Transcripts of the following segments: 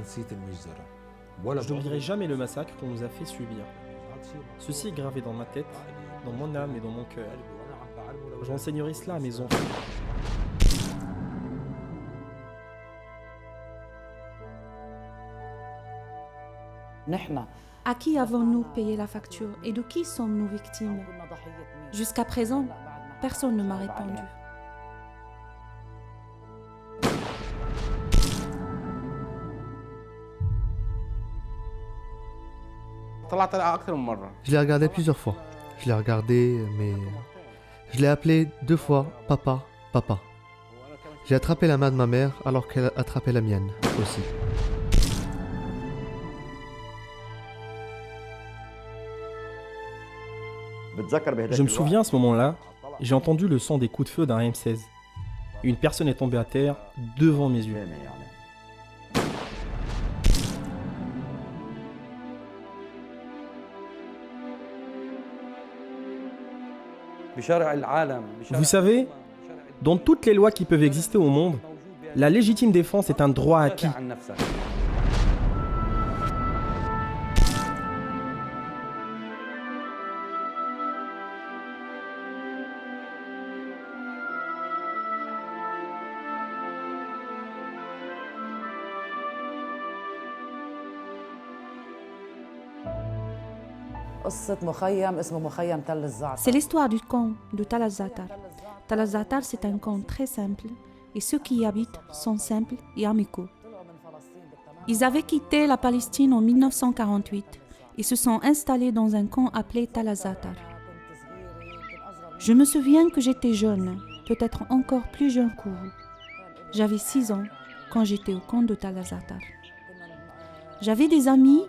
Je n'oublierai jamais le massacre qu'on nous a fait subir. Ceci est gravé dans ma tête, dans mon âme et dans mon cœur. J'enseignerai cela à mes enfants. À qui avons-nous payé la facture et de qui sommes-nous victimes? Jusqu'à présent, personne ne m'a répondu. Je l'ai regardé plusieurs fois. Je l'ai regardé, mais je l'ai appelé 2 fois papa, papa. J'ai attrapé la main de ma mère alors qu'elle a attrapé la mienne aussi. Je me souviens à ce moment-là, j'ai entendu le son des coups de feu d'un M16. Une personne est tombée à terre devant mes yeux. Vous savez, dans toutes les lois qui peuvent exister au monde, la légitime défense est un droit acquis. C'est l'histoire du camp de Tal al-Zatar. Tal al-Zatar, c'est un camp très simple et ceux qui y habitent sont simples et amicaux. Ils avaient quitté la Palestine en 1948 et se sont installés dans un camp appelé Tal al-Zatar. Je me souviens que j'étais jeune, peut-être encore plus jeune que vous. J'avais 6 ans quand j'étais au camp de Tal al-Zatar. J'avais des amis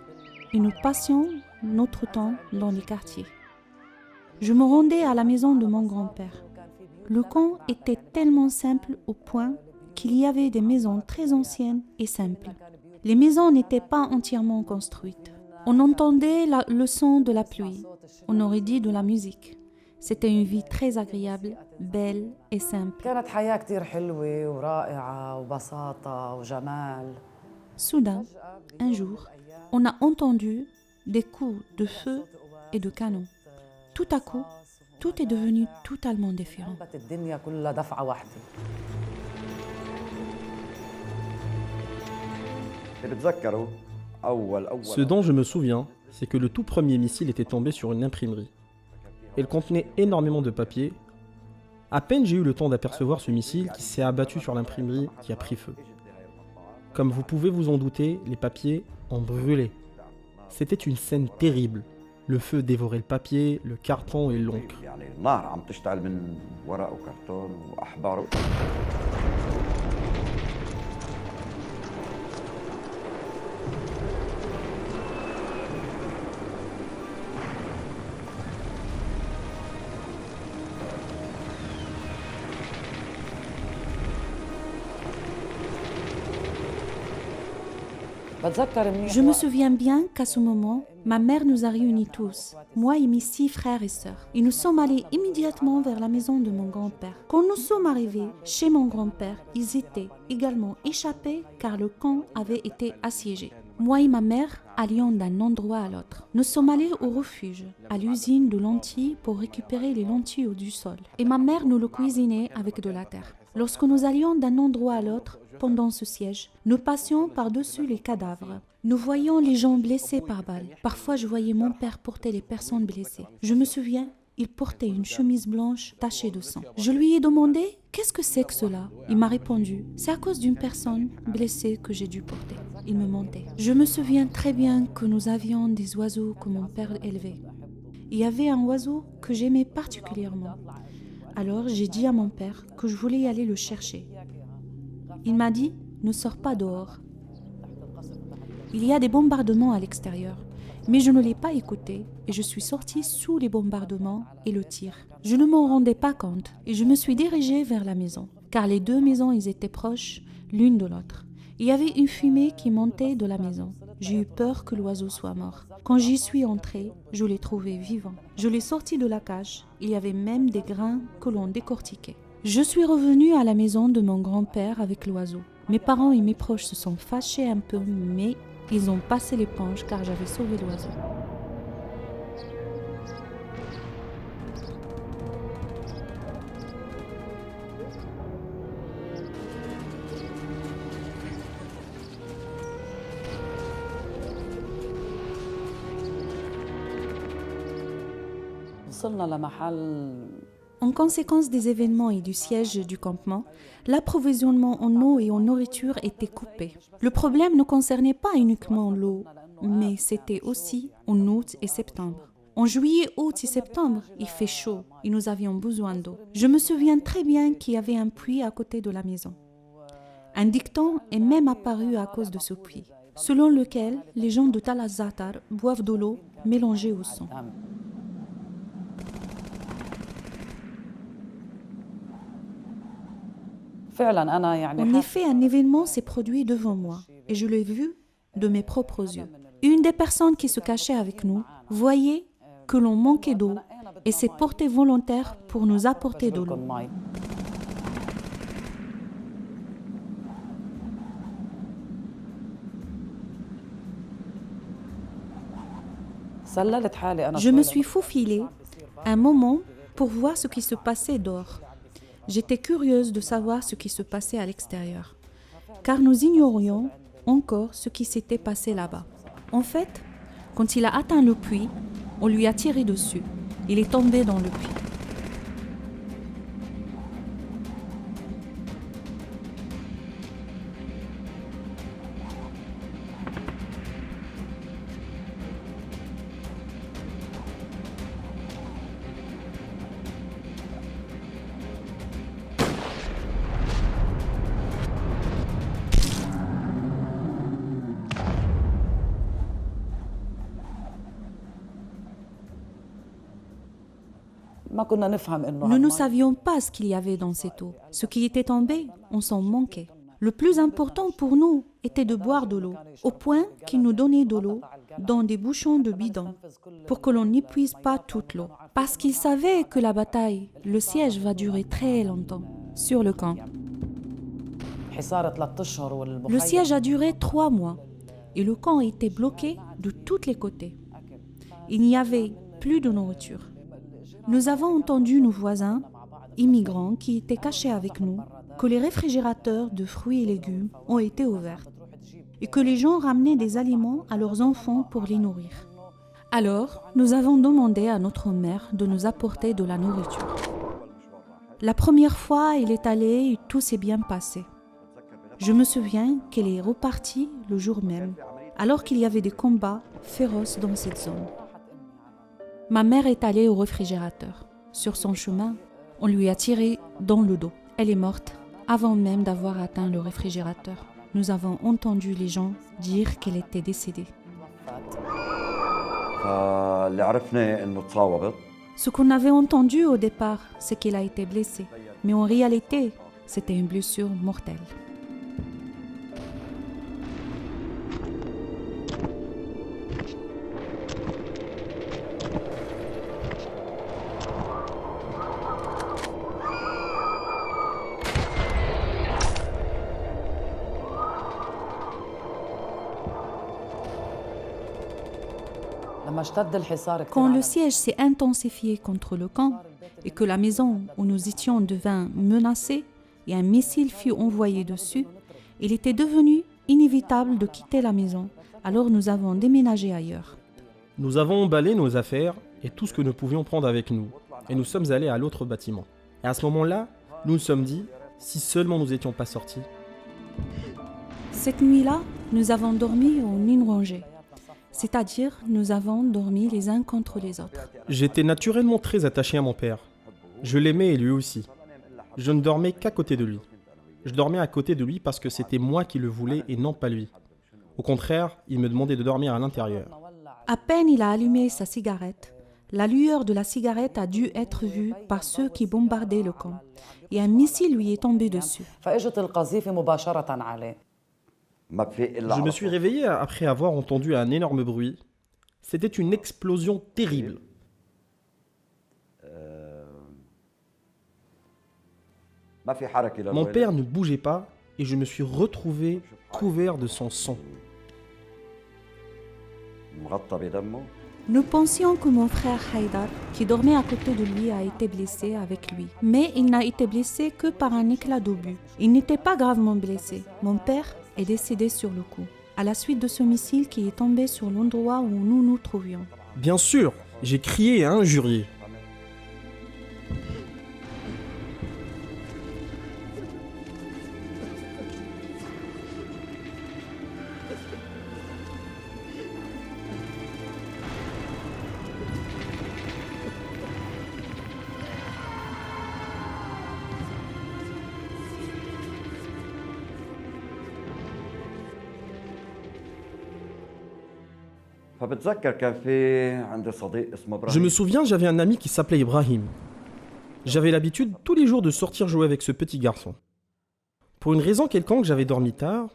et nous passions notre temps dans les quartiers. Je me rendais à la maison de mon grand-père. Le camp était tellement simple au point qu'il y avait des maisons très anciennes et simples. Les maisons n'étaient pas entièrement construites. On entendait le son de la pluie. On aurait dit de la musique. C'était une vie très agréable, belle et simple. Soudain, un jour, on a entendu des coups de feu et de canon. Tout à coup, tout est devenu totalement différent. Ce dont je me souviens, c'est que le tout premier missile était tombé sur une imprimerie. Elle contenait énormément de papier. À peine j'ai eu le temps d'apercevoir ce missile qui s'est abattu sur l'imprimerie qui a pris feu. Comme vous pouvez vous en douter, les papiers ont brûlé. C'était une scène terrible. Le feu dévorait le papier, le carton et l'encre. Je me souviens bien qu'à ce moment, ma mère nous a réunis tous, moi et mes 6 frères et sœurs. Et nous sommes allés immédiatement vers la maison de mon grand-père. Quand nous sommes arrivés chez mon grand-père, ils étaient également échappés car le camp avait été assiégé. Moi et ma mère allions d'un endroit à l'autre. Nous sommes allés au refuge, à l'usine de lentilles pour récupérer les lentilles du sol. Et ma mère nous le cuisinait avec de la terre. Lorsque nous allions d'un endroit à l'autre, pendant ce siège, nous passions par-dessus les cadavres. Nous voyions les gens blessés par balles. Parfois, je voyais mon père porter les personnes blessées. Je me souviens, il portait une chemise blanche tachée de sang. Je lui ai demandé « Qu'est-ce que c'est que cela ?» Il m'a répondu « C'est à cause d'une personne blessée que j'ai dû porter. » Il me mentait. Je me souviens très bien que nous avions des oiseaux que mon père élevait. Il y avait un oiseau que j'aimais particulièrement. Alors, j'ai dit à mon père que je voulais aller le chercher. Il m'a dit « Ne sors pas dehors. » Il y a des bombardements à l'extérieur. Mais je ne l'ai pas écouté et je suis sortie sous les bombardements et le tir. Je ne m'en rendais pas compte et je me suis dirigée vers la maison. Car les 2 maisons, ils étaient proches l'une de l'autre. Il y avait une fumée qui montait de la maison. J'ai eu peur que l'oiseau soit mort. Quand j'y suis entrée, je l'ai trouvé vivant. Je l'ai sorti de la cage. Il y avait même des grains que l'on décortiquait. Je suis revenue à la maison de mon grand-père avec l'oiseau. Mes parents et mes proches se sont fâchés un peu, mais ils ont passé l'éponge car j'avais sauvé l'oiseau. En conséquence des événements et du siège du campement, l'approvisionnement en eau et en nourriture était coupé. Le problème ne concernait pas uniquement l'eau, mais c'était aussi en août et septembre. En juillet, août et septembre, il fait chaud et nous avions besoin d'eau. Je me souviens très bien qu'il y avait un puits à côté de la maison. Un dicton est même apparu à cause de ce puits, selon lequel les gens de Tal Az-Za'atar boivent de l'eau mélangée au sang. En effet, un événement s'est produit devant moi et je l'ai vu de mes propres yeux. Une des personnes qui se cachait avec nous voyait que l'on manquait d'eau et s'est portée volontaire pour nous apporter de l'eau. Je me suis faufilée un moment pour voir ce qui se passait dehors. J'étais curieuse de savoir ce qui se passait à l'extérieur, car nous ignorions encore ce qui s'était passé là-bas. En fait, quand il a atteint le puits, on lui a tiré dessus. Il est tombé dans le puits. Nous ne savions pas ce qu'il y avait dans cette eau. Ce qui était tombé, on s'en manquait. Le plus important pour nous était de boire de l'eau, au point qu'ils nous donnaient de l'eau dans des bouchons de bidon, pour que l'on n'épuise pas toute l'eau. Parce qu'ils savaient que la bataille, le siège va durer très longtemps sur le camp. Le siège a duré 3 mois et le camp était bloqué de tous les côtés. Il n'y avait plus de nourriture. Nous avons entendu nos voisins, immigrants qui étaient cachés avec nous, que les réfrigérateurs de fruits et légumes ont été ouverts et que les gens ramenaient des aliments à leurs enfants pour les nourrir. Alors, nous avons demandé à notre mère de nous apporter de la nourriture. La première fois, elle est allée et tout s'est bien passé. Je me souviens qu'elle est repartie le jour même, alors qu'il y avait des combats féroces dans cette zone. Ma mère est allée au réfrigérateur. Sur son chemin, on lui a tiré dans le dos. Elle est morte avant même d'avoir atteint le réfrigérateur. Nous avons entendu les gens dire qu'elle était décédée. Ce qu'on avait entendu au départ, c'est qu'elle a été blessée. Mais en réalité, c'était une blessure mortelle. Quand le siège s'est intensifié contre le camp et que la maison où nous étions devint menacée et un missile fut envoyé dessus, il était devenu inévitable de quitter la maison. Alors nous avons déménagé ailleurs. Nous avons emballé nos affaires et tout ce que nous pouvions prendre avec nous, et nous sommes allés à l'autre bâtiment. Et à ce moment-là, nous nous sommes dit, si seulement nous n'étions pas sortis. Cette nuit-là, nous avons dormi en une rangée. C'est-à-dire, nous avons dormi les uns contre les autres. J'étais naturellement très attaché à mon père. Je l'aimais et lui aussi. Je ne dormais qu'à côté de lui. Je dormais à côté de lui parce que c'était moi qui le voulais et non pas lui. Au contraire, il me demandait de dormir à l'intérieur. À peine il a allumé sa cigarette, la lueur de la cigarette a dû être vue par ceux qui bombardaient le camp. Et un missile lui est tombé dessus. Je me suis réveillé après avoir entendu un énorme bruit. C'était une explosion terrible. Mon père ne bougeait pas et je me suis retrouvé couvert de son sang. Nous pensions que mon frère Haïdar, qui dormait à côté de lui, a été blessé avec lui. Mais il n'a été blessé que par un éclat d'obus. Il n'était pas gravement blessé. Mon père est décédé sur le coup, à la suite de ce missile qui est tombé sur l'endroit où nous nous trouvions. Bien sûr, j'ai crié et injurié. Je me souviens, j'avais un ami qui s'appelait Ibrahim. J'avais l'habitude tous les jours de sortir jouer avec ce petit garçon. Pour une raison quelconque, j'avais dormi tard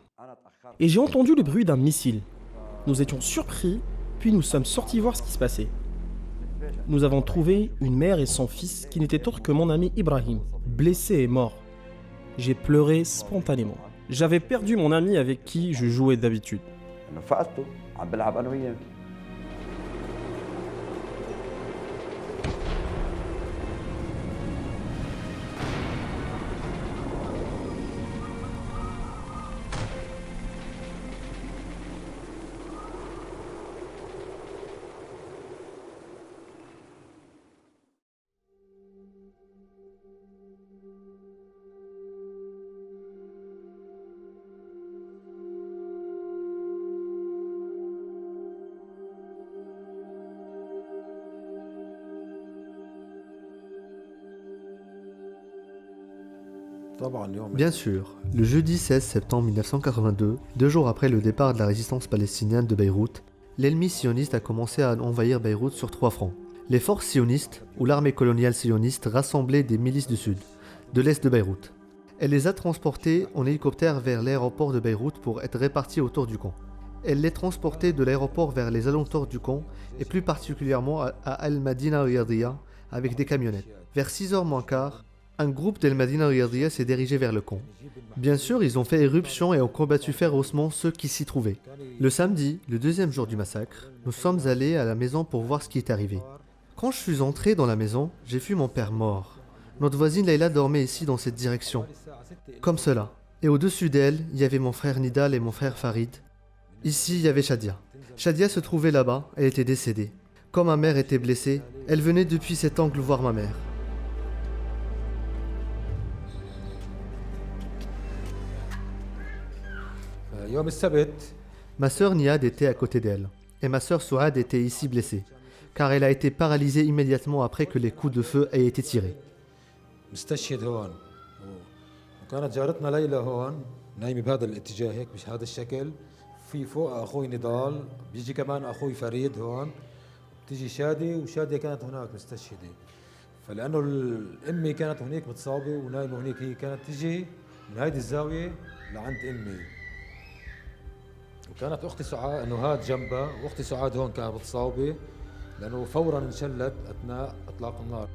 et j'ai entendu le bruit d'un missile. Nous étions surpris, puis nous sommes sortis voir ce qui se passait. Nous avons trouvé une mère et son fils qui n'étaient autres que mon ami Ibrahim, blessé et mort. J'ai pleuré spontanément. J'avais perdu mon ami avec qui je jouais d'habitude. Bien sûr, le jeudi 16 septembre 1982, 2 jours après le départ de la résistance palestinienne de Beyrouth, l'ennemi sioniste a commencé à envahir Beyrouth sur 3 fronts. Les forces sionistes, ou l'armée coloniale sioniste, rassemblaient des milices du sud, de l'est de Beyrouth. Elle les a transportés en hélicoptère vers l'aéroport de Beyrouth pour être répartis autour du camp. Elle les transportait de l'aéroport vers les alentours du camp, et plus particulièrement à Al-Madina Riyadiyya, avec des camionnettes. Vers 6h moins quart, un groupe d'Al-Madina Riyadiyya s'est dirigé vers le camp. Bien sûr, ils ont fait éruption et ont combattu férocement ceux qui s'y trouvaient. Le samedi, le 2e jour du massacre, nous sommes allés à la maison pour voir ce qui est arrivé. Quand je suis entré dans la maison, j'ai vu mon père mort. Notre voisine Leïla dormait ici dans cette direction, comme cela. Et au-dessus d'elle, il y avait mon frère Nidal et mon frère Farid. Ici, il y avait Shadia. Shadia se trouvait là-bas, elle était décédée. Quand ma mère était blessée, elle venait depuis cet angle voir ma mère. Ma sœur Niad était à côté d'elle, et ma sœur Souad était ici blessée, car elle a été paralysée immédiatement après que les coups de feu aient été tirés. وكانت جارتنا ليلى هون نايمه بهذا الاتجاه هيك بهذا الشكل في فوق اخوي نضال بيجي كمان اخوي فريد هون بتيجي شادي وشاديه كانت هناك مستشهده فلانه امي كانت هناك متصابه ونايمه هناك هي كانت تجي من هيدي الزاويه لعند امي وكانت اختي سعاد نهاد جنبها واختي سعاد هون كانت متصابه لانه فورا انشلت اثناء اطلاق النار.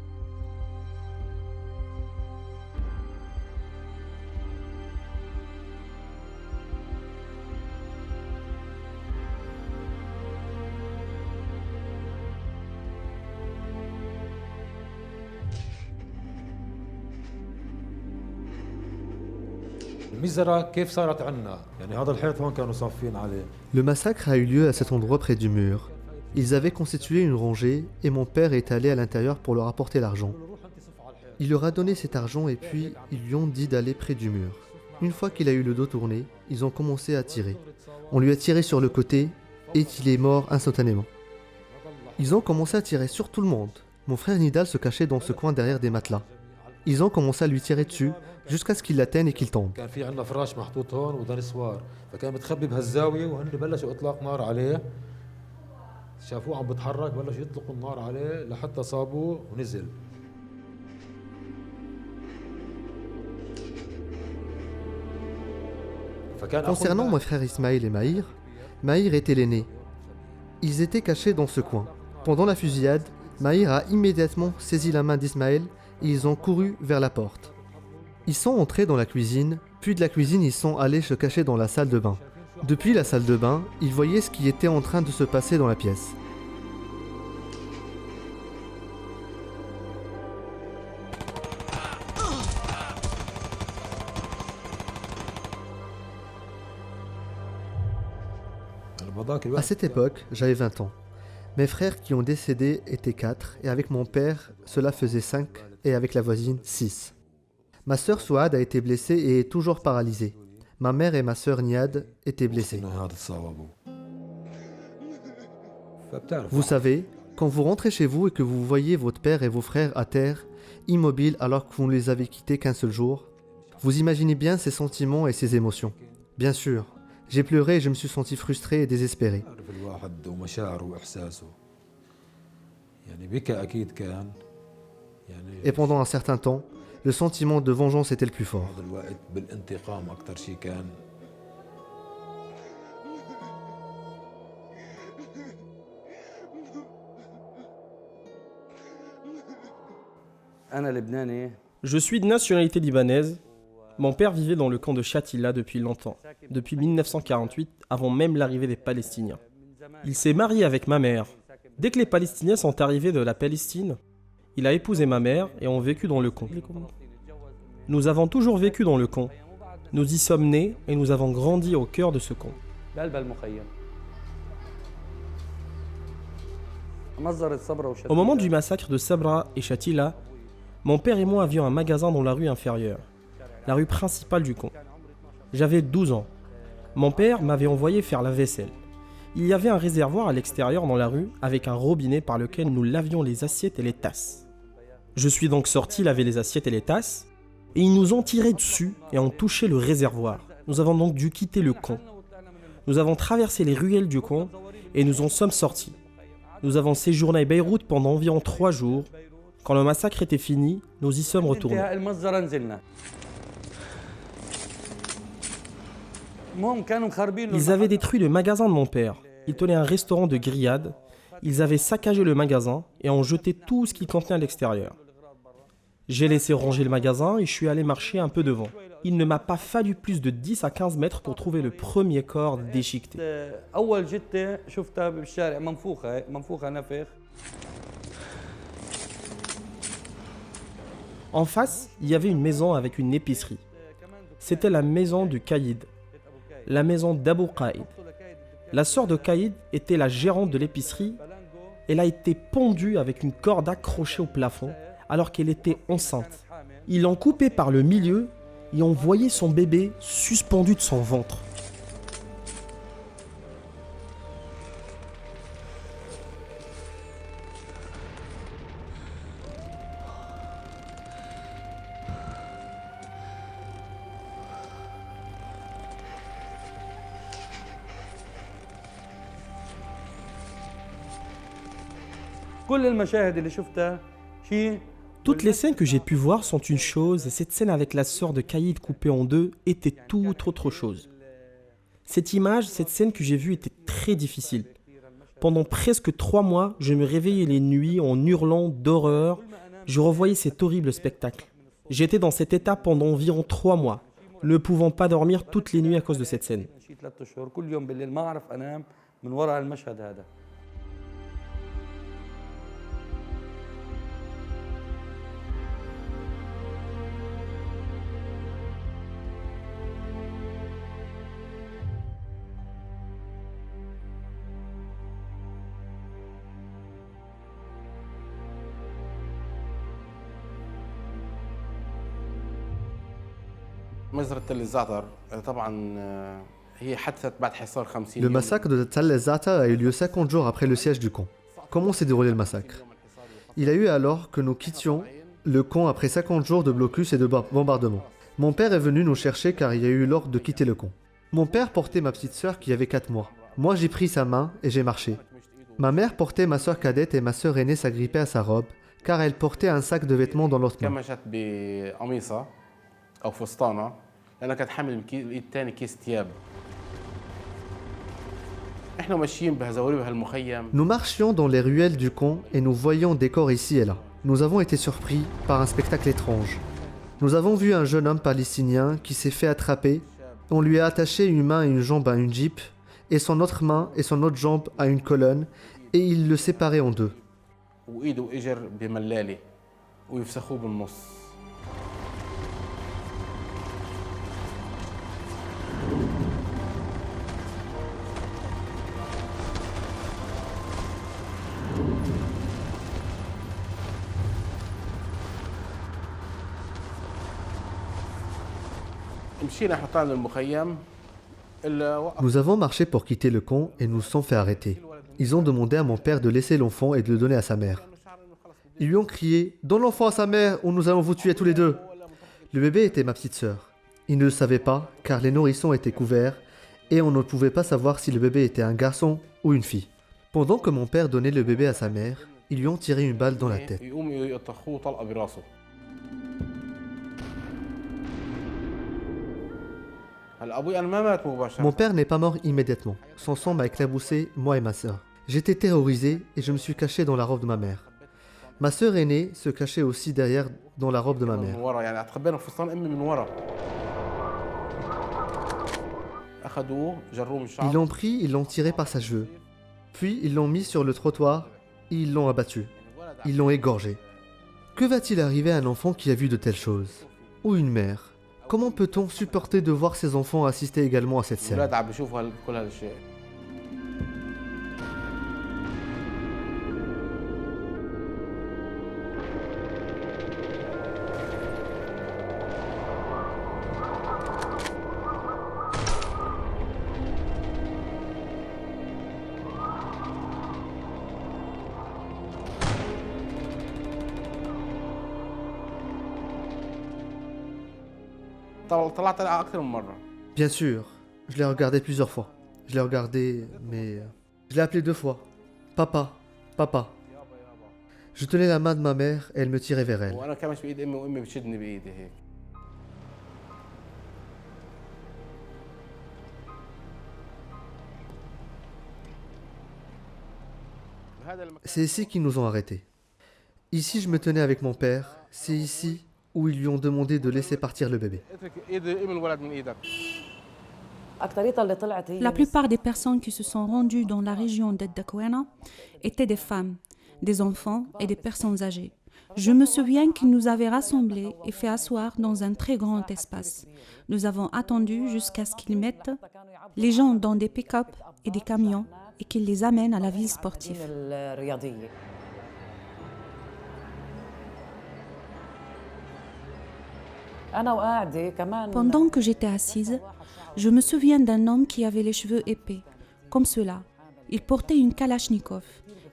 Le massacre a eu lieu à cet endroit près du mur. Ils avaient constitué une rangée et mon père est allé à l'intérieur pour leur apporter l'argent. Il leur a donné cet argent et puis ils lui ont dit d'aller près du mur. Une fois qu'il a eu le dos tourné, ils ont commencé à tirer. On lui a tiré sur le côté et il est mort instantanément. Ils ont commencé à tirer sur tout le monde. Mon frère Nidal se cachait dans ce coin derrière des matelas. Ils ont commencé à lui tirer dessus jusqu'à ce qu'il l'atteigne et qu'il tombe. Concernant mes frères Ismaël et Maïr, Maïr était l'aîné. Ils étaient cachés dans ce coin. Pendant la fusillade, Maïr a immédiatement saisi la main d'Ismaël et ils ont couru vers la porte. Ils sont entrés dans la cuisine Puis de la cuisine, ils sont allés se cacher dans la salle de bain. Depuis la salle de bain, ils voyaient ce qui était en train de se passer dans la pièce. À cette époque, j'avais 20 ans. Mes frères qui ont décédé étaient 4, et avec mon père, cela faisait 5, et avec la voisine, 6. Ma sœur Souad a été blessée et est toujours paralysée. Ma mère et ma sœur Niad étaient blessées. Vous savez, quand vous rentrez chez vous et que vous voyez votre père et vos frères à terre, immobiles alors que vous ne les avez quittés qu'un seul jour, vous imaginez bien ces sentiments et ces émotions. Bien sûr, j'ai pleuré et je me suis senti frustré et désespéré. Et pendant un certain temps, le sentiment de vengeance était le plus fort. Je suis de nationalité libanaise. Mon père vivait dans le camp de Shatila depuis longtemps, depuis 1948, avant même l'arrivée des Palestiniens. Il s'est marié avec ma mère. Dès que les Palestiniens sont arrivés de la Palestine, il a épousé ma mère et ont vécu dans le camp. Nous avons toujours vécu dans le camp. Nous y sommes nés et nous avons grandi au cœur de ce camp. Au moment du massacre de Sabra et Shatila, mon père et moi avions un magasin dans la rue inférieure, la rue principale du camp. J'avais 12 ans. Mon père m'avait envoyé faire la vaisselle. Il y avait un réservoir à l'extérieur dans la rue avec un robinet par lequel nous lavions les assiettes et les tasses. Je suis donc sorti laver les assiettes et les tasses et ils nous ont tiré dessus et ont touché le réservoir. Nous avons donc dû quitter le camp. Nous avons traversé les ruelles du camp et nous en sommes sortis. Nous avons séjourné à Beyrouth pendant environ 3 jours. Quand le massacre était fini, nous y sommes retournés. Ils avaient détruit le magasin de mon père. Ils tenaient un restaurant de grillades. Ils avaient saccagé le magasin et ont jeté tout ce qu'il contenait à l'extérieur. J'ai laissé ranger le magasin et je suis allé marcher un peu devant. Il ne m'a pas fallu plus de 10 à 15 mètres pour trouver le premier corps déchiqueté. En face, il y avait une maison avec une épicerie. C'était la maison du Caïd, la maison d'Abou Qaïd. La sœur de Caïd était la gérante de l'épicerie. Elle a été pendue avec une corde accrochée au plafond alors qu'elle était enceinte. Ils l'ont coupée par le milieu et ont voyé son bébé suspendu de son ventre. Toutes les scènes que j'ai pu voir sont une chose, et cette scène avec la sœur de Caïd coupée en deux était tout autre chose. Cette image, cette scène que j'ai vue était très difficile. Pendant presque 3 mois, je me réveillais les nuits en hurlant d'horreur. Je revoyais cet horrible spectacle. J'étais dans cet état pendant environ 3 mois, ne pouvant pas dormir toutes les nuits à cause de cette scène. Le massacre de Tal el-Za'atar a eu lieu 50 jours après le siège du camp. Comment s'est déroulé le massacre? Il a eu alors que nous quittions le camp après 50 jours de blocus et de bombardements. Mon père est venu nous chercher car il y a eu l'ordre de quitter le camp. Mon père portait ma petite sœur qui avait 4 mois. Moi j'ai pris sa main et j'ai marché. Ma mère portait ma sœur cadette et ma sœur aînée s'agrippait à sa robe car elle portait un sac de vêtements dans l'autre main. Nous marchions dans les ruelles du camp et nous voyions des corps ici et là. Nous avons été surpris par un spectacle étrange. Nous avons vu un jeune homme palestinien qui s'est fait attraper. On lui a attaché une main et une jambe à une jeep et son autre main et son autre jambe à une colonne et il le séparait en deux. وايده اجر بملاله ويفسخوه بالنص. مشينا احنا طلعنا المخيم. Nous avons marché pour quitter le camp et nous sommes fait arrêter. Ils ont demandé à mon père de laisser l'enfant et de le donner à sa mère. Ils lui ont crié « Donne l'enfant à sa mère ou nous allons vous tuer tous les deux !» Le bébé était ma petite sœur. Ils ne le savaient pas car les nourrissons étaient couverts et on ne pouvait pas savoir si le bébé était un garçon ou une fille. Pendant que mon père donnait le bébé à sa mère, ils lui ont tiré une balle dans la tête. Mon père n'est pas mort immédiatement. Son sang m'a éclaboussé, moi et ma sœur. J'étais terrorisé et je me suis caché dans la robe de ma mère. Ma sœur aînée se cachait aussi derrière dans la robe de ma mère. Ils l'ont pris, ils l'ont tiré par sa cheveux. Puis ils l'ont mis sur le trottoir et ils l'ont abattu. Ils l'ont égorgé. Que va-t-il arriver à un enfant qui a vu de telles choses? Ou une mère? Comment peut-on supporter de voir ses enfants assister également à cette scène? Bien sûr, je l'ai regardé plusieurs fois. Je l'ai regardé, mais... Je l'ai appelé 2 fois. Papa, papa. Je tenais la main de ma mère et elle me tirait vers elle. C'est ici qu'ils nous ont arrêtés. Ici, je me tenais avec mon père. C'est ici où ils lui ont demandé de laisser partir le bébé. La plupart des personnes qui se sont rendues dans la région d'Ed-Dakwena étaient des femmes, des enfants et des personnes âgées. Je me souviens qu'ils nous avaient rassemblés et fait asseoir dans un très grand espace. Nous avons attendu jusqu'à ce qu'ils mettent les gens dans des pick-up et des camions et qu'ils les amènent à la ville sportive. Pendant que j'étais assise, je me souviens d'un homme qui avait les cheveux épais, comme cela. Il portait une kalachnikov.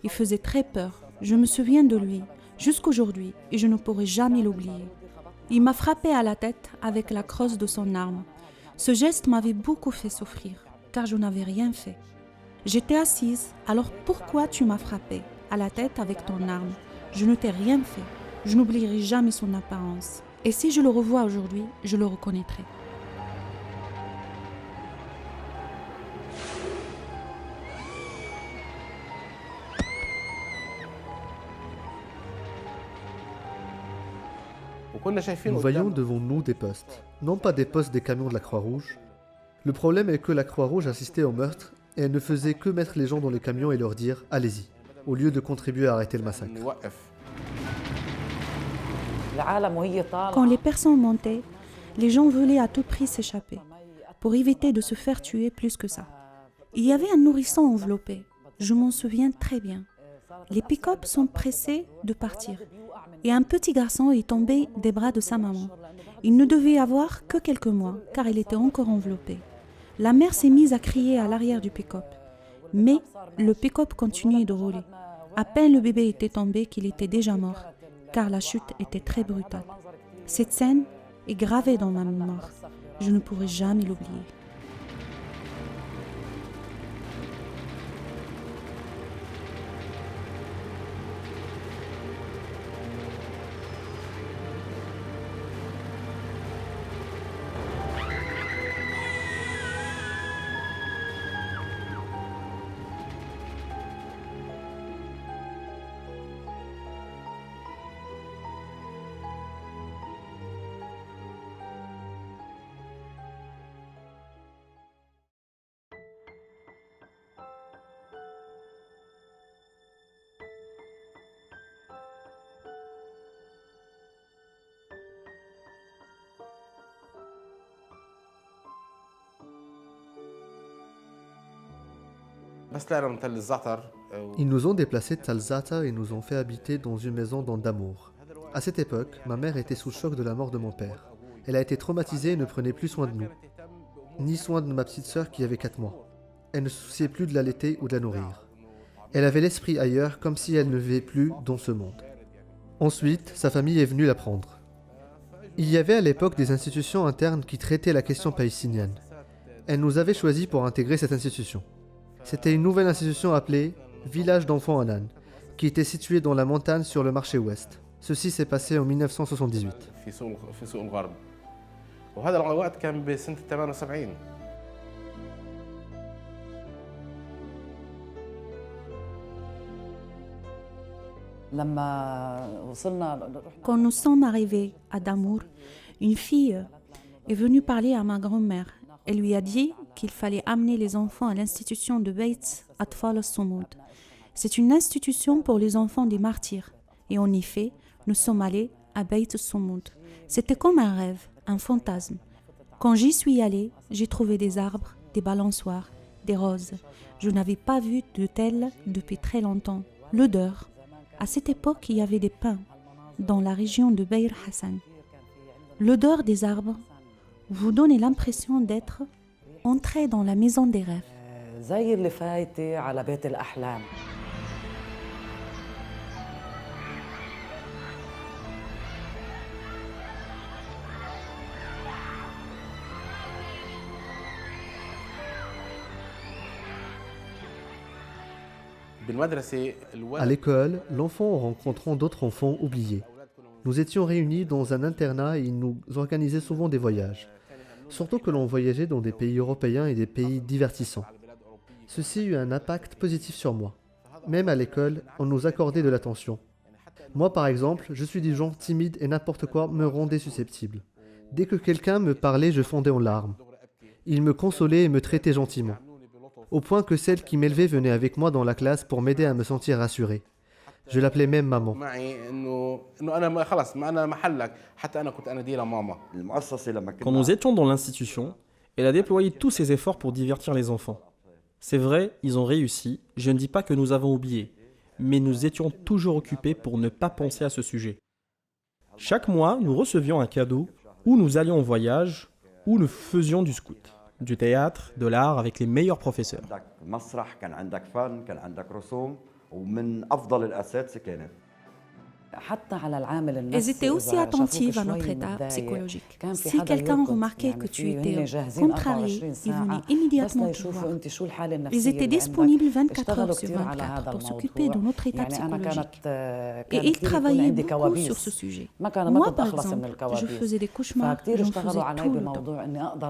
Il faisait très peur. Je me souviens de lui, jusqu'aujourd'hui, et je ne pourrai jamais l'oublier. Il m'a frappé à la tête avec la crosse de son arme. Ce geste m'avait beaucoup fait souffrir, car je n'avais rien fait. J'étais assise, alors pourquoi tu m'as frappé à la tête avec ton arme? Je ne t'ai rien fait. Je n'oublierai jamais son apparence. Et si je le revois aujourd'hui, je le reconnaîtrai. Nous voyons devant nous des postes. Non pas des postes des camions de la Croix-Rouge. Le problème est que la Croix-Rouge assistait au meurtre et elle ne faisait que mettre les gens dans les camions et leur dire « allez-y », au lieu de contribuer à arrêter le massacre. Quand les personnes montaient, les gens voulaient à tout prix s'échapper, pour éviter de se faire tuer plus que ça. Il y avait un nourrisson enveloppé, je m'en souviens très bien. Les pick-up sont pressés de partir, et un petit garçon est tombé des bras de sa maman. Il ne devait avoir que quelques mois, car il était encore enveloppé. La mère s'est mise à crier à l'arrière du pick-up, mais le pick-up continuait de rouler. À peine le bébé était tombé qu'il était déjà mort, car la chute était très brutale. Cette scène est gravée dans ma mémoire. Je ne pourrai jamais l'oublier. بس طلعنا من تل الزعتر Ils nous ont déplacés de Talzata et nous ont fait habiter dans une maison dans Damour. À cette époque, ma mère était sous le choc de la mort de mon père. Elle a été traumatisée et ne prenait plus soin de nous, ni soin de ma petite sœur qui avait 4 mois. Elle ne se souciait plus de l'allaiter ou de la nourrir. Elle avait l'esprit ailleurs, comme si elle ne vivait plus dans ce monde. Ensuite, sa famille est venue la prendre. Il y avait à l'époque des institutions internes qui traitaient la question palestinienne. Elle nous avait choisis pour intégrer cette institution. C'était une nouvelle institution appelée Village d'enfants Hanan, qui était située dans la montagne sur le marché ouest. Ceci s'est passé en 1978. في سوق الغرب وهذا الوقت كان بسنة 78. Quand nous sommes arrivés à Damour, une fille est venue parler à ma grand-mère. Elle lui a dit qu'il fallait amener les enfants à l'institution de Beit Atfal al-Soumoud. C'est une institution pour les enfants des martyrs. Et en effet, nous sommes allés à Beit al-Soumoud. C'était comme un rêve, un fantasme. Quand j'y suis allée, j'ai trouvé des arbres, des balançoires, des roses. Je n'avais pas vu de telles depuis très longtemps. L'odeur. À cette époque, il y avait des pins dans la région de Beir Hassan. L'odeur des arbres vous donne l'impression d'être entré dans la maison des rêves. زي اللي فايتة على بيت الأحلام. À l'école, l'enfant en rencontrant d'autres enfants oubliés. Nous étions réunis dans un internat et ils nous organisaient souvent des voyages. Surtout que l'on voyageait dans des pays européens et des pays divertissants. Ceci eut un impact positif sur moi. Même à l'école, on nous accordait de l'attention. Moi par exemple, je suis du genre timide et n'importe quoi me rendait susceptible. Dès que quelqu'un me parlait, je fondais en larmes. Il me consolait et me traitait gentiment. Au point que celle qui m'élevait venait avec moi dans la classe pour m'aider à me sentir rassuré. Je l'appelais même maman. Quand nous étions dans l'institution, elle a déployé tous ses efforts pour divertir les enfants. C'est vrai, ils ont réussi, je ne dis pas que nous avons oublié, mais nous étions toujours occupés pour ne pas penser à ce sujet. Chaque mois, nous recevions un cadeau, ou nous allions en voyage, ou nous faisions du scout, du théâtre, de l'art avec les meilleurs professeurs. Elles étaient aussi attentives à notre état psychologique. Si quelqu'un remarquait que tu étais contrarié, ils venaient immédiatement te voir. Ils étaient disponibles 24 heures sur 24 pour s'occuper de notre état psychologique. Et ils travaillaient beaucoup sur ce sujet. Moi, par exemple, je faisais des cauchemars, j'en faisais tout le temps.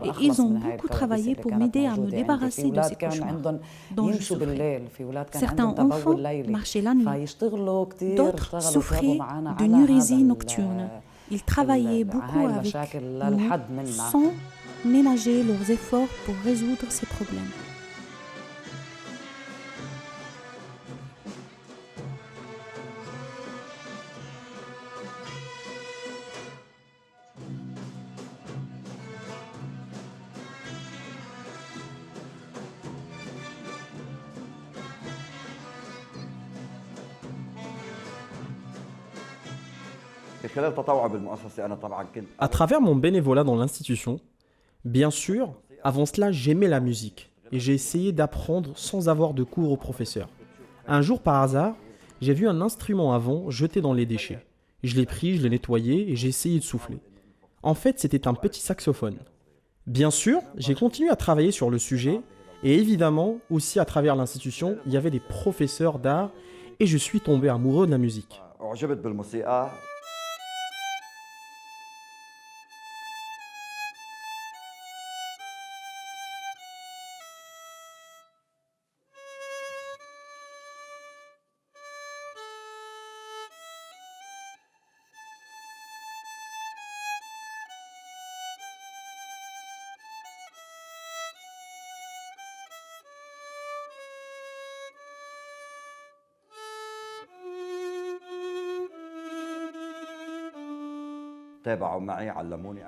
Et ils ont beaucoup travaillé pour m'aider à me débarrasser de ces cauchemars dont je souffrais. Certains enfants marchaient la nuit, d'autres souffraient d'une urésie nocturne. Ils travaillaient beaucoup avec nous sans ménager leurs efforts pour résoudre ces problèmes. À travers mon bénévolat dans l'institution, bien sûr, avant cela, j'aimais la musique et j'ai essayé d'apprendre sans avoir de cours au professeur. Un jour, par hasard, j'ai vu un instrument à vent jeté dans les déchets. Je l'ai pris, je l'ai nettoyé et j'ai essayé de souffler. En fait, c'était un petit saxophone. Bien sûr, j'ai continué à travailler sur le sujet et évidemment, aussi à travers l'institution, il y avait des professeurs d'art et je suis tombé amoureux de la musique.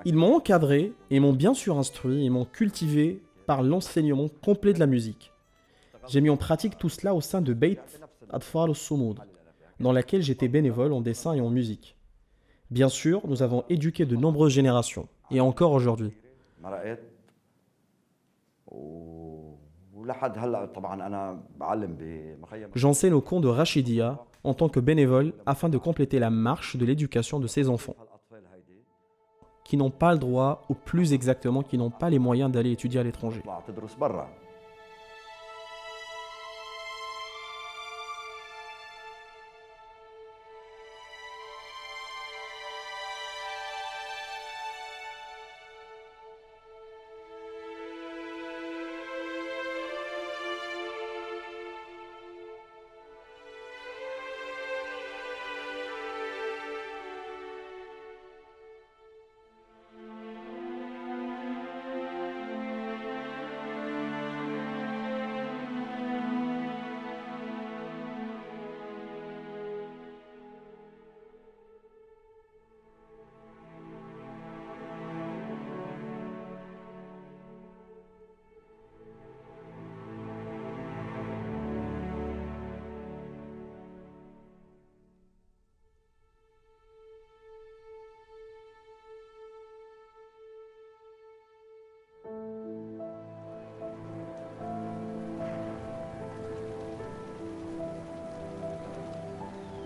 Ils m'ont encadré et m'ont bien sûr instruit et m'ont cultivé par l'enseignement complet de la musique. J'ai mis en pratique tout cela au sein de Beit Adfar al-Sumoud, dans laquelle j'étais bénévole en dessin et en musique. Bien sûr, nous avons éduqué de nombreuses générations, et encore aujourd'hui. مرقت ولحد هلا طبعا انا بعلم بمخيم. J'enseigne au camp de Rachidia en tant que bénévole afin de compléter la marche de l'éducation de ces enfants, qui n'ont pas le droit, ou plus exactement, qui n'ont pas les moyens d'aller étudier à l'étranger. طلعت تدرس برا.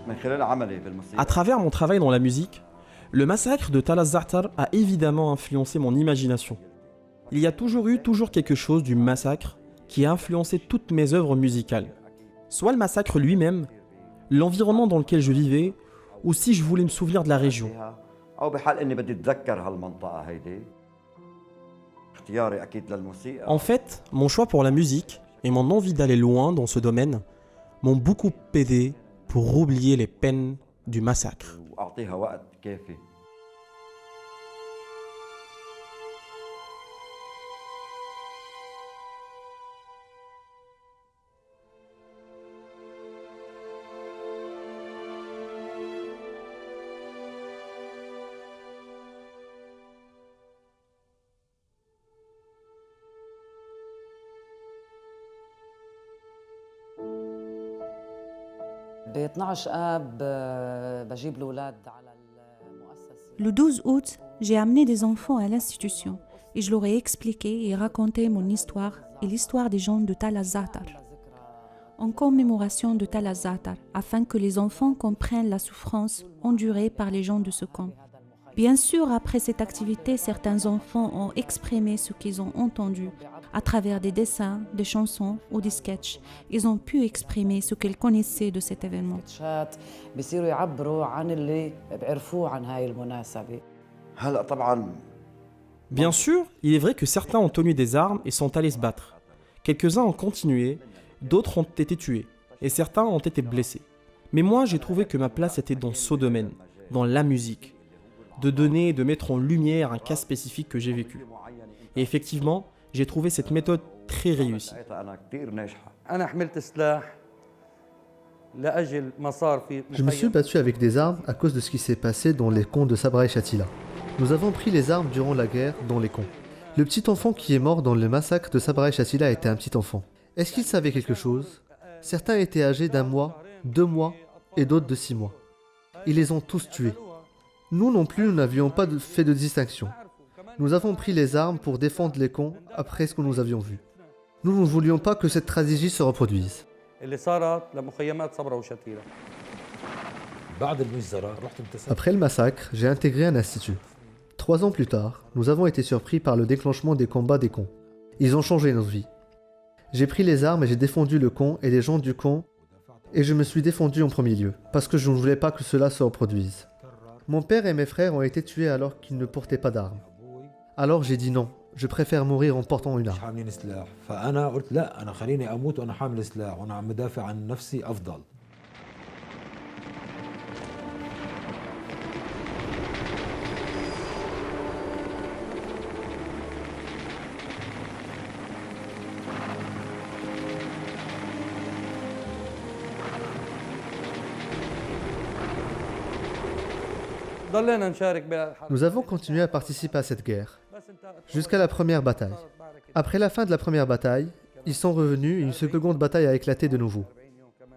من خلال عملي بالموسيقى. À travers mon travail dans la musique, le massacre de Tal az-Za'atar a évidemment influencé mon imagination. Il y a toujours quelque chose du massacre qui a influencé toutes mes œuvres musicales. Soit le massacre lui-même, l'environnement dans lequel je vivais, ou si je voulais me souvenir de la région. أو بحال إني بدي أتذكر هالمنطقة هيدي. اختياري أكيد للموسيقى. En fait, mon choix pour la musique et mon envie d'aller loin dans ce domaine m'ont beaucoup aidé pour oublier les peines du massacre. وأعطيها وقت كافي. ب 12 آب بجيب الأولاد على المؤسسة. Le 12 août, j'ai amené des enfants à l'institution et je leur ai expliqué et raconté mon histoire et l'histoire des gens de Tal az-Za'atar, en commémoration de Tal az-Za'atar, afin que les enfants comprennent la souffrance endurée par les gens de ce camp. Bien sûr, après cette activité, certains enfants ont exprimé ce qu'ils ont entendu à travers des dessins, des chansons ou des sketchs. Ils ont pu exprimer ce qu'ils connaissaient de cet événement. شات بيصيروا يعبروا عن اللي بعرفوه عن هاي المناسبة. هلا طبعا. Bien sûr, il est vrai que certains ont tenu des armes et sont allés se battre. Quelques-uns ont continué, d'autres ont été tués, et certains ont été blessés. Mais moi, j'ai trouvé que ma place était dans ce domaine, dans la musique, de donner et de mettre en lumière un cas spécifique que j'ai vécu. Et effectivement, j'ai trouvé cette méthode très réussie. لقيتها أنا كتير ناجحة. أنا حملت سلاح لأجل ما صار في Je me suis battu avec des armes à cause de ce qui s'est passé dans les camps de Sabra et Shatila. Nous avons pris les armes durant la guerre dans les camps. Le petit enfant qui est mort dans le massacre de Sabra et Shatila était un petit enfant. Est-ce qu'il savait quelque chose? Certains étaient âgés d'1 mois, 2 mois et d'autres de 6 mois. Ils les ont tous tués. Nous non plus, nous n'avions pas fait de distinction. Nous avons pris les armes pour défendre les camps après ce que nous avions vu. Nous ne voulions pas que cette tragédie se reproduise. اللي صارت لمخيمات صبرا وشتيلة. بعد المجزرة رحت انتسبت. Après le massacre, j'ai intégré un institut. 3 ans plus tard, nous avons été surpris par le déclenchement des combats des camps. Ils ont changé nos vies. J'ai pris les armes et j'ai défendu le camp et les gens du camp, et je me suis défendu en premier lieu, parce que je ne voulais pas que cela se reproduise. Mon père et mes frères ont été tués alors qu'ils ne portaient pas d'armes. Alors j'ai dit non, je préfère mourir en portant une مش arme. حاملين سلاح، فأنا قلت لا، أنا خليني أموت وأنا حامل سلاح وأنا عم بدافع عن نفسي أفضل. ضلينا نشارك بالحرب. Nous avons continué à participer à cette guerre, jusqu'à la première bataille. Après la fin de la première bataille, Ils sont revenus et une seconde bataille a éclaté de nouveau.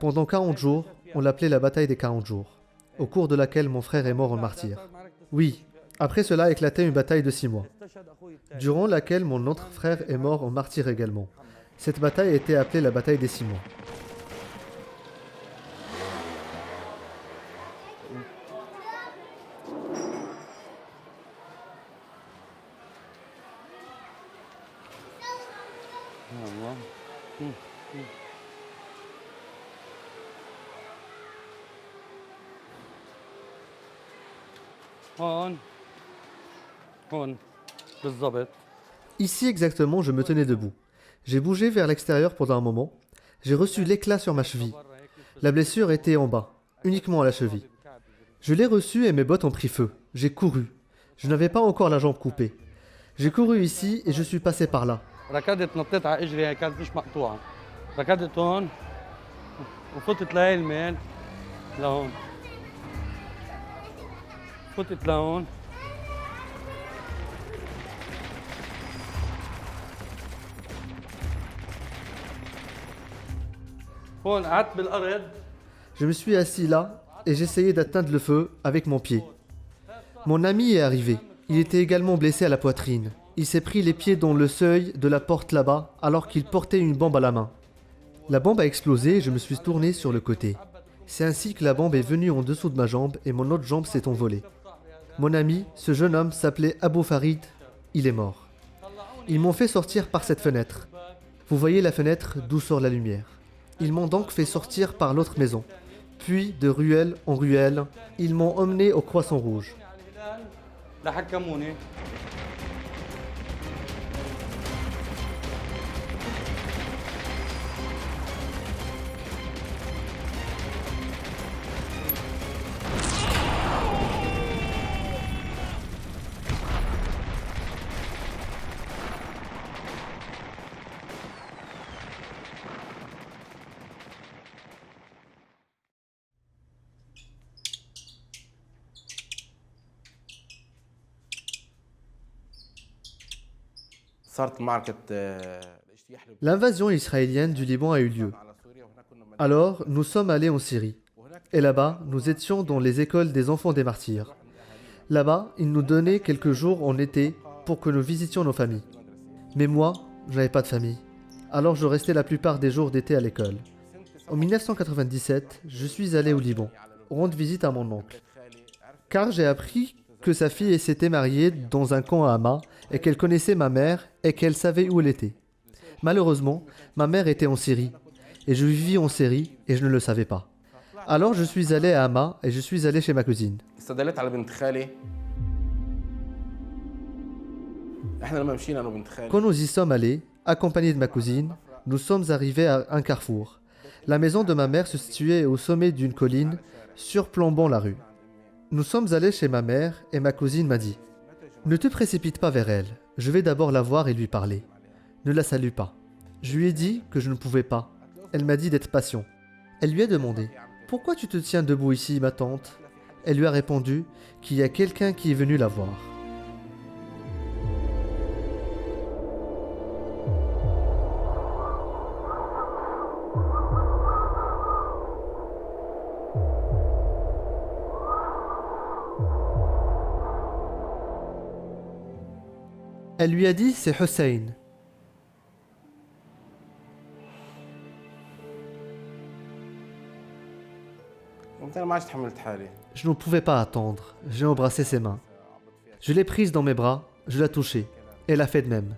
Pendant 40 jours, on l'appelait la bataille des 40 jours, au cours de laquelle mon frère est mort en martyr. Oui, après cela a éclaté une bataille de 6 mois, durant laquelle mon autre frère est mort en martyr également. Cette bataille a été appelée la bataille des 6 mois. هون هون بالضبط. Ici exactement, je me tenais debout. J'ai bougé vers l'extérieur pendant un moment. J'ai reçu l'éclat sur ma cheville. La blessure était en bas, uniquement à la cheville. Je l'ai reçue et mes bottes ont pris feu. J'ai couru. Je n'avais pas encore la jambe coupée. J'ai couru ici et je suis passé par là. ركضت نطيت على اجري هي كانت مش مقطوعه. ركضت هون وفتت لهي الميل لهون. فتت لهون. هون قعدت بالارض. Je me suis assis là et j'essayais d'atteindre le feu avec mon pied. Mon ami est arrivé. Il était également blessé à la poitrine. Il s'est pris les pieds dans le seuil de la porte là-bas alors qu'il portait une bombe à la main. La bombe a explosé et je me suis tourné sur le côté. C'est ainsi que la bombe est venue en dessous de ma jambe et mon autre jambe s'est envolée. Mon ami, ce jeune homme s'appelait Abou Farid. Il est mort. Ils m'ont fait sortir par cette fenêtre. Vous voyez la fenêtre d'où sort la lumière. Ils m'ont donc fait sortir par l'autre maison. Puis, de ruelle en ruelle, ils m'ont emmené au Croissant Rouge. لحكموني. صارت معركة الاجتياح L'invasion israélienne du Liban a eu lieu. على سوريا وهناك كنا من Alors, nous sommes allés en Syrie. Et là-bas, nous étions dans les écoles des enfants des martyrs. Là-bas, ils nous donnaient quelques jours en été pour que nous visitions nos familles. Mais moi, je n'avais pas de famille. Alors je restais la plupart des jours d'été à l'école. En 1997, je suis allé au Liban, rendre visite à mon oncle. Car j'ai appris que sa fille s'était mariée dans un camp à Hama et qu'elle connaissait ma mère et qu'elle savait où elle était. Malheureusement, ma mère était en Syrie et je vivais en Syrie et je ne le savais pas. Alors je suis allé à Hama et je suis allé chez ma cousine. استدلت على بنت خالي. احنا لما مشينا انا وبنت خالي Quand nous y sommes allés, accompagnés de ma cousine, nous sommes arrivés à un carrefour. La maison de ma mère se situait au sommet d'une colline, surplombant la rue. Nous sommes allés chez ma mère et ma cousine m'a dit « Ne te précipite pas vers elle, je vais d'abord la voir et lui parler. Ne la salue pas. » Je lui ai dit que je ne pouvais pas. Elle m'a dit d'être patient. Elle lui a demandé « Pourquoi tu te tiens debout ici, ma tante ?» Elle lui a répondu qu'il y a quelqu'un qui est venu la voir. Elle lui a dit c'est Hussein. قلت انا ما عادش تحملت حالي. Je ne pouvais pas attendre. J'ai embrassé ses mains. Je l'ai prise dans mes bras, je l'ai touchée. Elle a fait de même.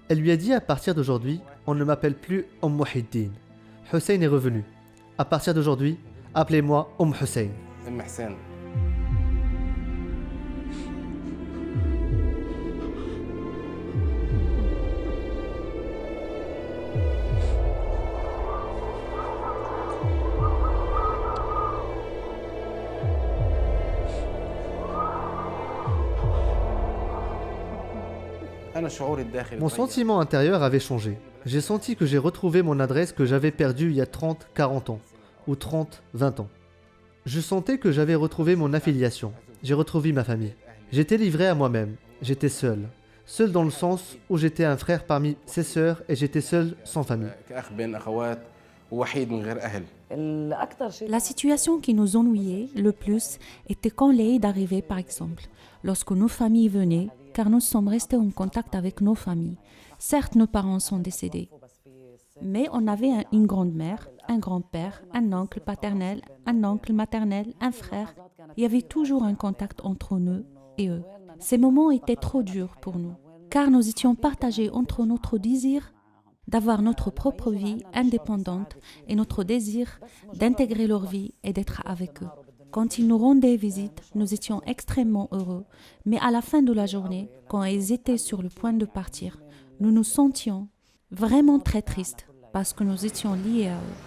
Elle lui a dit à partir d'aujourd'hui, on ne m'appelle plus Muhiddin. Hussein est revenu. À partir d'aujourd'hui, appelez-moi Hussein. ام حسين. انا شعوري الداخلي Mon sentiment intérieur avait changé. J'ai senti que j'ai retrouvé mon adresse que j'avais perdue il y a 30, 40 ans. Ou 30, 20 ans. Je sentais que j'avais retrouvé mon affiliation. J'ai retrouvé ma famille. J'étais livré à moi-même. J'étais seul. Seul dans le sens où j'étais un frère parmi ses sœurs et j'étais seul sans famille. كأخ بين أخوات ووحيد من غير أهل. الأكثر شيء La situation qui nous ennuyait le plus était quand l'Aïd arrivait, par exemple, lorsque nos familles venaient, car nous sommes restés en contact avec nos familles. Certes, nos parents sont décédés, mais on avait une grand-mère, un grand-père, un oncle paternel, un oncle maternel, un frère. Il y avait toujours un contact entre nous et eux. Ces moments étaient trop durs pour nous, car nous étions partagés entre notre désir d'avoir notre propre vie indépendante et notre désir d'intégrer leur vie et d'être avec eux. Quand ils nous rendaient visite, nous étions extrêmement heureux, mais à la fin de la journée, quand ils étaient sur le point de partir, nous nous sentions vraiment très tristes parce que nous étions liés à eux.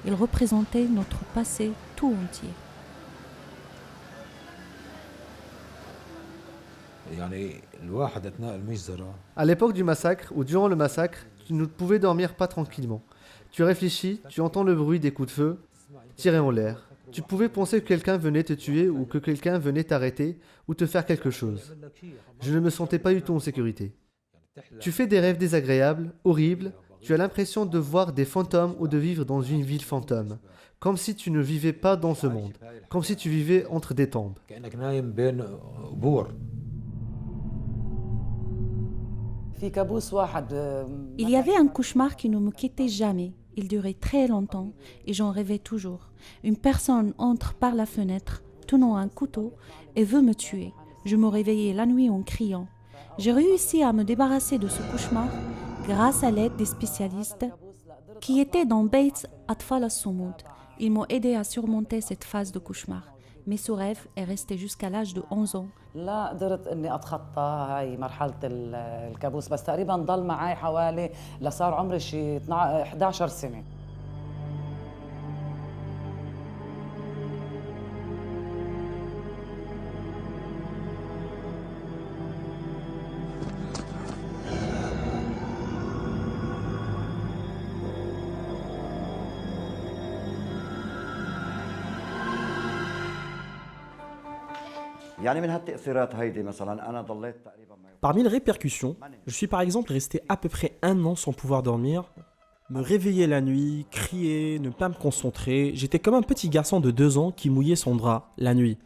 Ils représentaient notre passé tout entier. يعني الواحد اثناء المجزره À l'époque du massacre ou durant le massacre, tu ne pouvais dormir pas tranquillement. Tu réfléchis, tu entends le bruit des coups de feu tirés en l'air. Tu pouvais penser que quelqu'un venait te tuer ou que quelqu'un venait t'arrêter ou te faire quelque chose. Je ne me sentais pas du tout en sécurité. Tu fais des rêves désagréables, horribles. Tu as l'impression de voir des fantômes ou de vivre dans une ville fantôme. Comme si tu ne vivais pas dans ce monde. Comme si tu vivais entre des tombes. كانك نايم بين قبور. في كابوس واحد Il y avait un cauchemar qui ne me quittait jamais. Il durait très longtemps et j'en rêvais toujours. Une personne entre par la fenêtre, tenant un couteau, et veut me tuer. Je me réveillais la nuit en criant. J'ai réussi à me débarrasser de ce cauchemar grâce à l'aide des spécialistes qui étaient dans Beit Atfal al-Soumoud. Ils m'ont aidé à surmonter cette phase de cauchemar. Mais ce rêve est resté jusqu'à l'âge de 11 ans. لا قدرت اني اتخطى هاي مرحله الكابوس، بس تقريبا ضل معي حوالي لصار عمري شي 11 سنه. يعني من هالتأثيرات هيدي مثلا أنا ضليت تقريبا Parmi les répercussions, je suis par exemple resté à peu près 1 an sans pouvoir dormir, me réveiller la nuit, crier, ne pas me concentrer. J'étais comme un petit garçon de 2 ans qui mouillait son drap la nuit.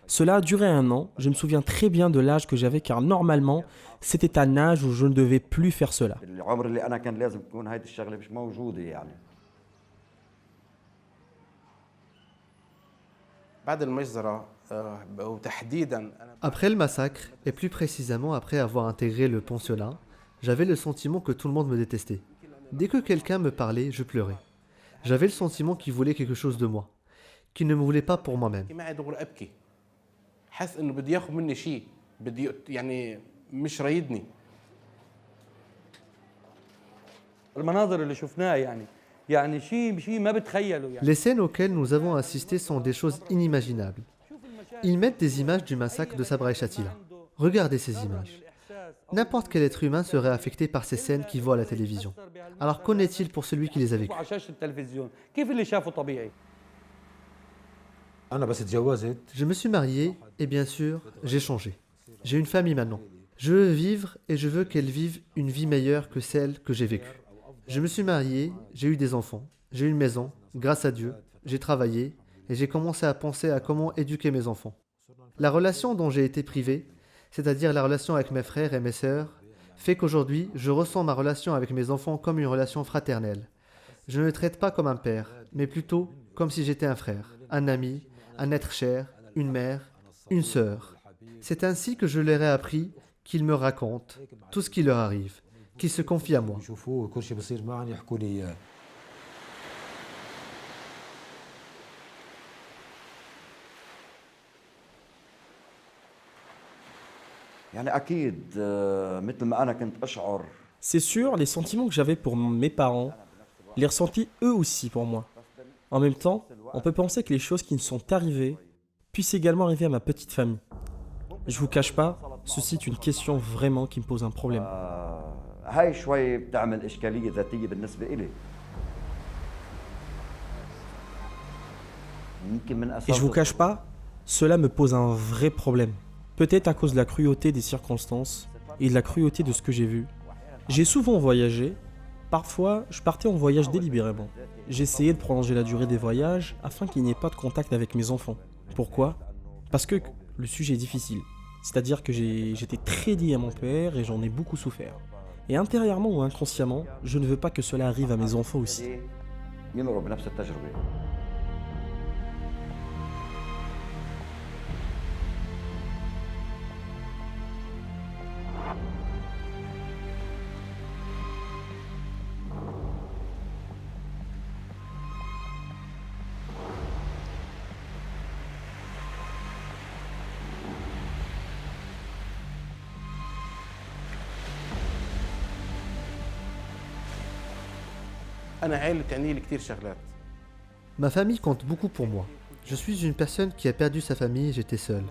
Cela a duré 1 an. Je me souviens très bien de l'âge que j'avais car normalement, c'était un âge où je ne devais plus faire cela. العمر اللي أنا كان لازم تكون هيدي الشغلة مش موجودة يعني. بعد المجزرة وتحديدا أنا Après le massacre, et plus précisément après avoir intégré le pensionnat, j'avais le sentiment que tout le monde me détestait. Dès que quelqu'un me parlait, je pleurais. J'avais le sentiment qu'il voulait quelque chose de moi, qu'il ne me voulait pas pour moi-même. ما دغري أبكي. حاسس إنه بده ياخذ مني شيء، بدي يعني مش رايدني. المناظر اللي شفناها يعني شيء ما بتخيلوا يعني. Les scènes auxquelles nous avons assisté sont des choses inimaginables. Ils mettent des images du massacre de Sabra et Shatila. Regardez ces images. N'importe quel être humain serait affecté par ces scènes qu'il voit à la télévision. Alors qu'en est-il pour celui qui les a vécues? على شاشة التلفزيون، كيف اللي شافه طبيعي؟ انا بس تجوزت Je me suis marié et bien sûr, j'ai changé. J'ai une famille maintenant. Je veux vivre et je veux qu'elle vive une vie meilleure que celle que j'ai vécue. Je me suis marié, j'ai eu des enfants, j'ai une maison, grâce à Dieu, j'ai travaillé et j'ai commencé à penser à comment éduquer mes enfants. La relation dont j'ai été privé, c'est-à-dire la relation avec mes frères et mes sœurs, fait qu'aujourd'hui, je ressens ma relation avec mes enfants comme une relation fraternelle. Je ne les traite pas comme un père, mais plutôt comme si j'étais un frère, un ami, un être cher, une mère, une sœur. C'est ainsi que je leur ai appris qu'ils me racontent tout ce qui leur arrive, qu'ils se confient à moi. يشوفوه كل شيء بصير معهم يحكوا لي اياه. يعني أكيد مثل ما أنا كنت أشعر. C'est sûr, les sentiments que j'avais pour mes parents, les ressentis eux aussi pour moi. En même temps, on peut penser que les choses qui me sont arrivées puissent également arriver à ma petite famille. Je vous cache pas, ceci est une question vraiment qui me pose un problème. هاي شوي بتعمل إشكالية ذاتية بالنسبة إلي. يمكن من Et je vous cache pas, cela me pose un vrai problème. Peut-être à cause de la cruauté des circonstances et de la cruauté de ce que j'ai vu. J'ai souvent voyagé, parfois je partais en voyage délibérément. J'essayais de prolonger la durée des voyages afin qu'il n'y ait pas de contact avec mes enfants. Pourquoi? Parce que le sujet est difficile. C'est-à-dire que j'étais très lié à mon père et j'en ai beaucoup souffert. Et intérieurement ou inconsciemment, je ne veux pas que cela arrive à mes enfants aussi. يمروا بنفس التجربة. انا عائلة تعني لي كثير شغلات. Ma famille compte beaucoup pour moi. Je suis une personne qui a perdu sa famille et j'étais seul.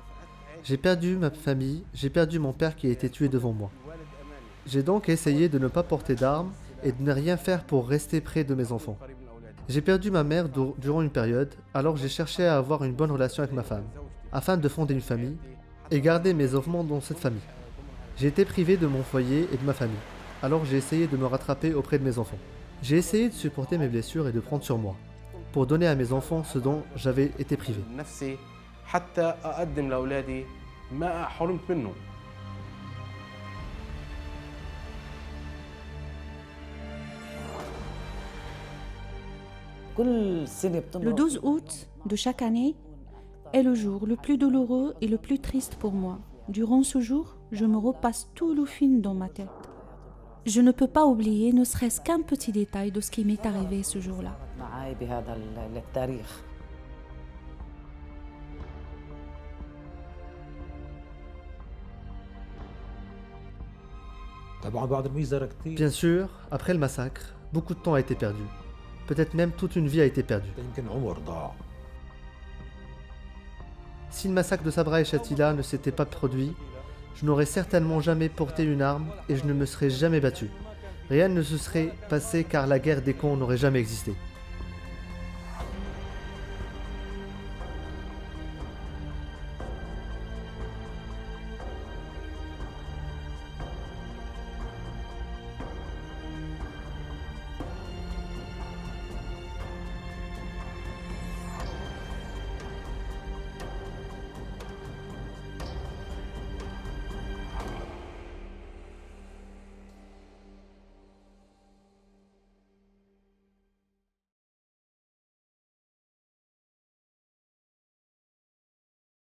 J'ai perdu ma famille, j'ai perdu mon père qui a été tué devant moi. J'ai donc essayé de ne pas porter d'armes et de ne rien faire pour rester près de mes enfants. J'ai perdu ma mère durant une période, alors j'ai cherché à avoir une bonne relation avec ma femme, afin de fonder une famille et garder mes enfants dans cette famille. J'ai été privé de mon foyer et de ma famille, alors j'ai essayé de me rattraper auprès de mes enfants. J'ai essayé de supporter mes blessures et de prendre sur moi, pour donner à mes enfants ce dont j'avais été privé. نفسي حتى اقدم لاولادي ما حرمت منه. كل سنة بتمرق. Le 12 août de chaque année est le jour le plus douloureux et le plus triste pour moi. Durant ce jour, je me repasse tout le film dans ma tête. Je ne peux pas oublier ne serait-ce qu'un petit détail de ce qui m'est arrivé ce jour-là. معي بهذا التاريخ. طبعا بعد المجزرة كثير. Bien sûr, après le massacre, beaucoup de temps a été perdu. Peut-être même toute une vie a été perdue. يمكن عمر ضاع. Si le massacre de Sabra et Shatila ne s'était pas produit, je n'aurais certainement jamais porté une arme et je ne me serais jamais battu. Rien ne se serait passé car la guerre des camps n'aurait jamais existé.